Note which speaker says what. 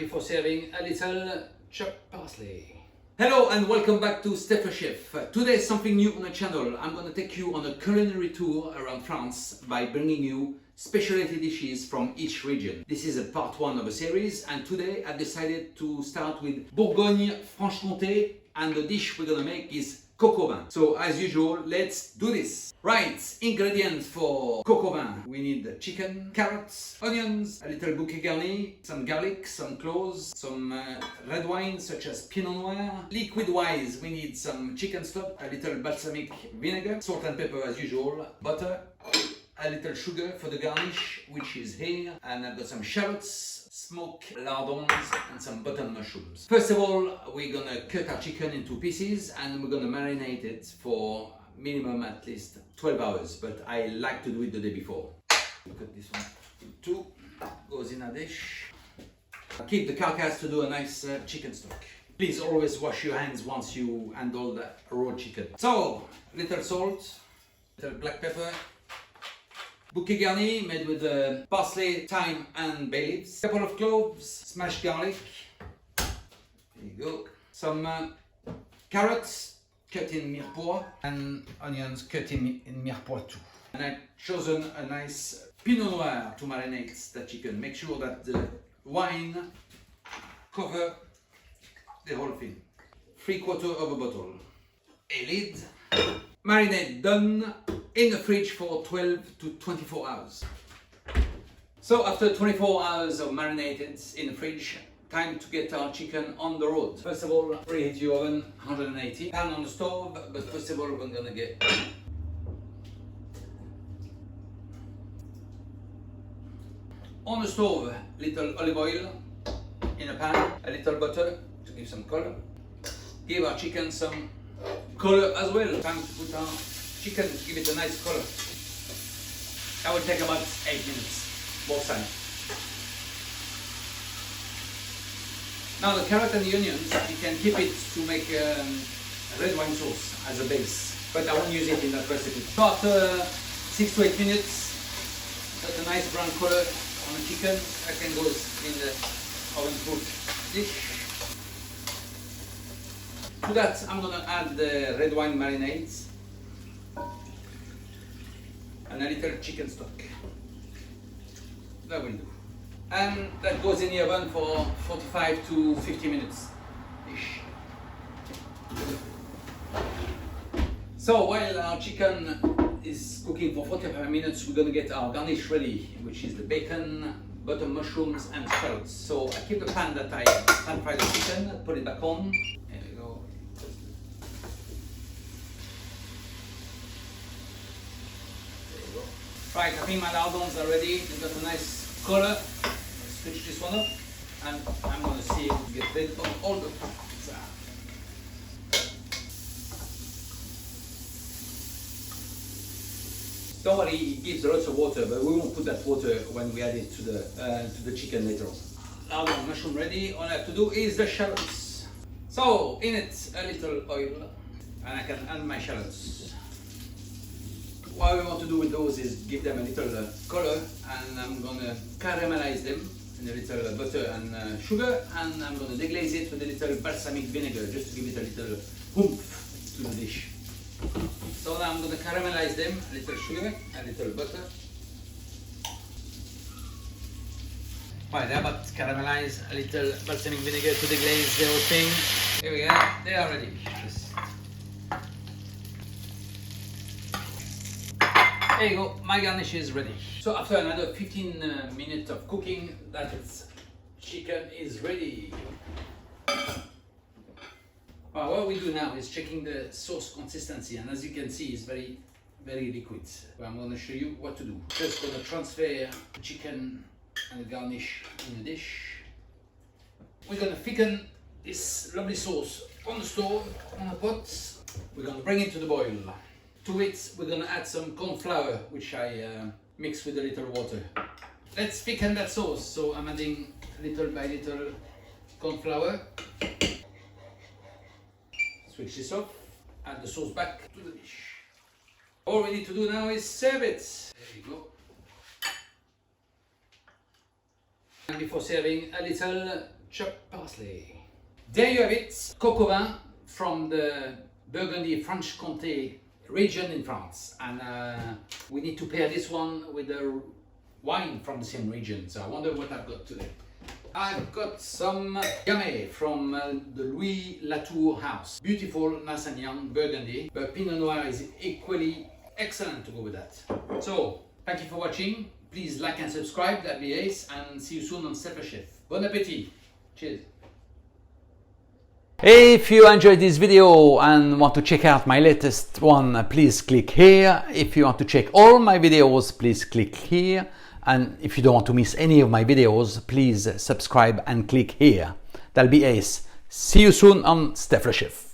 Speaker 1: before serving, a little chopped parsley. Hello and welcome back to Steph Chef. Today is something new on the channel. I'm going to take you on a culinary tour around France by bringing you specialty dishes from each region. This is a part one of a series, and today I decided to start with Bourgogne-Franche-Comté, and the dish we're going to make is coq au vin. So as usual, let's do this. Right, ingredients for coq au vin. We need chicken, carrots, onions, a little bouquet garni, some garlic, some cloves, some red wine such as Pinot Noir. Liquid wise, we need some chicken stock, a little balsamic vinegar, salt and pepper as usual, butter, a little sugar for the garnish, which is here, and I've got some shallots, smoked lardons, and some button mushrooms. First of all, we're gonna cut our chicken into pieces and we're gonna marinate it for minimum at least 12 hours, but I like to do it the day before. Cut this one in two, goes in a dish. Keep the carcass to do a nice chicken stock. Please always wash your hands once you handle the raw chicken. So, little salt, little black pepper, Bouquet Garni made with parsley, thyme and bay leaves. Couple of cloves, smashed garlic. There you go. Some carrots cut in mirepoix and onions cut in mirepoix too. And I've chosen a nice Pinot Noir to marinate the chicken. Make sure that the wine cover the whole thing. 3/4 of a bottle. A lid. Marinade done. In the fridge for 12 to 24 hours. So after 24 hours of marinated in the fridge, time to get our chicken on the road. First of all, preheat your oven, 180. Pan on the stove, but first of all we're gonna get on the stove, little olive oil in a pan, a little butter to give some color. Give our chicken some color as well. Time to put our chicken, give it a nice color. That will take about 8 minutes, both sides. Now the carrot and the onions, you can keep it to make red wine sauce as a base, but I won't use it in that recipe. So after 6 to 8 minutes, got a nice brown color on the chicken. That can go in the oven-proof dish. To that, I'm gonna add the red wine marinades and a little chicken stock. That will do. And that goes in the oven for 45 to 50 minutes ish. So while our chicken is cooking for 45 minutes, we're gonna get our garnish ready, which is the bacon, butter mushrooms and shallots. So I keep the pan that I pan fry the chicken, put it back on. There we go. Right, I think my lardons are ready. They've got a nice color. Let's switch this one up, and I'm going to see if we get rid of all the fats. Normally it gives lots of water, but we won't put that water when we add it to the chicken later on. Lardon mushroom ready. All I have to do is the shallots. So in it a little oil, and I can add my shallots. What we want to do with those is give them a little color, and I'm going to caramelize them in a little butter and sugar, and I'm going to deglaze it with a little balsamic vinegar just to give it a little oomph to the dish. So now I'm going to caramelize them, a little sugar, a little butter. Right, they're about to caramelize, a little balsamic vinegar to deglaze the whole thing. Here we go, they are ready. There you go, my garnish is ready. So after another 15 minutes of cooking, that chicken is ready. Well, what we do now is checking the sauce consistency, and as you can see, it's very, very liquid. Well, I'm going to show you what to do. Just going to transfer the chicken and the garnish in a dish. We're going to thicken this lovely sauce on the stove, on a pot. We're going to bring it to the boil. To it, we're going to add some cornflour, which I mix with a little water. Let's thicken that sauce. So I'm adding little by little cornflour. Switch this off, add the sauce back to the dish. All we need to do now is serve it. There you go. And before serving, a little chopped parsley. There you have it, coq au vin from the Burgundy-Franche-Comté region in France. And we need to pair this one with the wine from the same region. So I wonder what I've got today. I've got some Gamay from the Louis Latour house. Beautiful, nice and young Burgundy, but Pinot Noir is equally excellent to go with that. So, thank you for watching. Please like and subscribe, that'd be ace, and see you soon on Steph Chef. Bon appétit. Cheers. If you enjoyed this video and want to check out my latest one, please click here. If you want to check all my videos, please click here. And if you don't want to miss any of my videos, please subscribe and click here. That'll be ace. See you soon on Steph Chef.